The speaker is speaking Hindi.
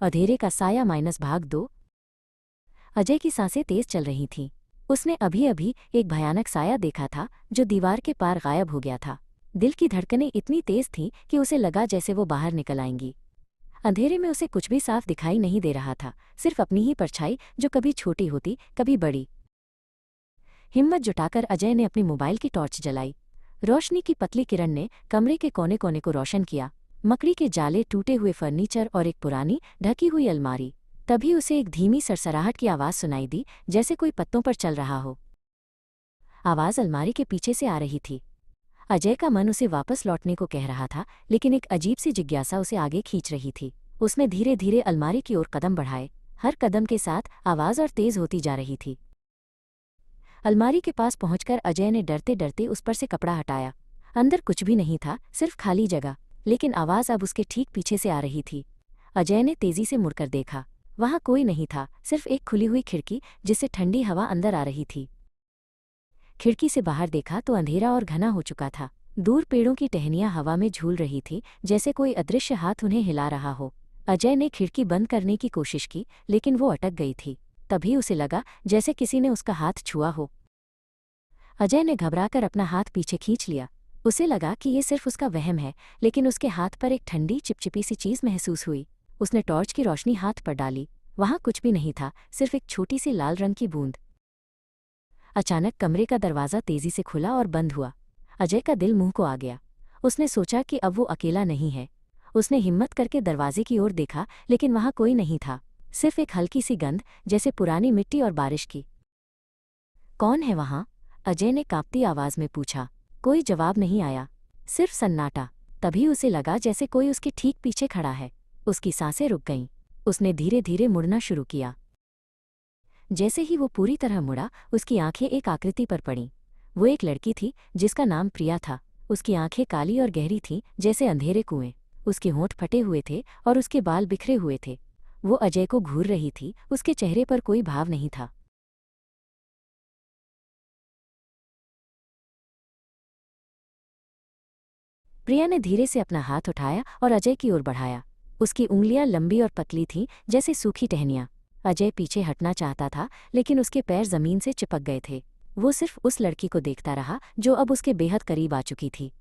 अंधेरे का साया -2। अजय की सांसें तेज चल रही थीं। उसने अभी अभी एक भयानक साया देखा था जो दीवार के पार गायब हो गया था। दिल की धड़कनें इतनी तेज थीं कि उसे लगा जैसे वो बाहर निकल आएंगी। अंधेरे में उसे कुछ भी साफ दिखाई नहीं दे रहा था, सिर्फ अपनी ही परछाई जो कभी छोटी होती कभी बड़ी। हिम्मत जुटाकर अजय ने अपनी मोबाइल की टॉर्च जलाई। रोशनी की पतली किरण ने कमरे के कोने कोने को रोशन किया। मकड़ी के जाले, टूटे हुए फर्नीचर और एक पुरानी ढकी हुई अलमारी। तभी उसे एक धीमी सरसराहट की आवाज़ सुनाई दी, जैसे कोई पत्तों पर चल रहा हो। आवाज़ अलमारी के पीछे से आ रही थी। अजय का मन उसे वापस लौटने को कह रहा था, लेकिन एक अजीब सी जिज्ञासा उसे आगे खींच रही थी। उसने धीरे धीरे अलमारी की ओर कदम बढ़ाए। हर कदम के साथ आवाज़ और तेज होती जा रही थी। अलमारी के पास पहुंचकर अजय ने डरते डरते उस पर से कपड़ा हटाया। अंदर कुछ भी नहीं था, सिर्फ खाली जगह, लेकिन आवाज़ अब उसके ठीक पीछे से आ रही थी। अजय ने तेजी से मुड़कर देखा। वहां कोई नहीं था, सिर्फ एक खुली हुई खिड़की जिससे ठंडी हवा अंदर आ रही थी। खिड़की से बाहर देखा तो अंधेरा और घना हो चुका था। दूर पेड़ों की टहनियां हवा में झूल रही थी, जैसे कोई अदृश्य हाथ उन्हें हिला रहा हो। अजय ने खिड़की बंद करने की कोशिश की, लेकिन वो अटक गई थी। तभी उसे लगा जैसे किसी ने उसका हाथ छुआ हो। अजय ने घबराकर अपना हाथ पीछे खींच लिया। उसे लगा कि ये सिर्फ उसका वहम है, लेकिन उसके हाथ पर एक ठंडी चिपचिपी सी चीज़ महसूस हुई। उसने टॉर्च की रोशनी हाथ पर डाली। वहां कुछ भी नहीं था, सिर्फ एक छोटी सी लाल रंग की बूंद। अचानक कमरे का दरवाज़ा तेजी से खुला और बंद हुआ। अजय का दिल मुंह को आ गया। उसने सोचा कि अब वो अकेला नहीं है। उसने हिम्मत करके दरवाजे की ओर देखा, लेकिन वहां कोई नहीं था, सिर्फ एक हल्की सी गंध, जैसे पुरानी मिट्टी और बारिश की। कौन है वहां? अजय ने कांपती आवाज में पूछा। कोई जवाब नहीं आया, सिर्फ सन्नाटा। तभी उसे लगा जैसे कोई उसके ठीक पीछे खड़ा है। उसकी सांसें रुक गईं। उसने धीरे धीरे मुड़ना शुरू किया। जैसे ही वो पूरी तरह मुड़ा, उसकी आंखें एक आकृति पर पड़ीं। वो एक लड़की थी जिसका नाम प्रिया था। उसकी आंखें काली और गहरी थीं, जैसे अंधेरे कुएं। उसके होंठ फटे हुए थे और उसके बाल बिखरे हुए थे। वो अजय को घूर रही थी, उसके चेहरे पर कोई भाव नहीं था। प्रिया ने धीरे से अपना हाथ उठाया और अजय की ओर बढ़ाया। उसकी उंगलियां लंबी और पतली थीं, जैसे सूखी टहनियां। अजय पीछे हटना चाहता था, लेकिन उसके पैर जमीन से चिपक गए थे। वो सिर्फ उस लड़की को देखता रहा जो अब उसके बेहद करीब आ चुकी थी।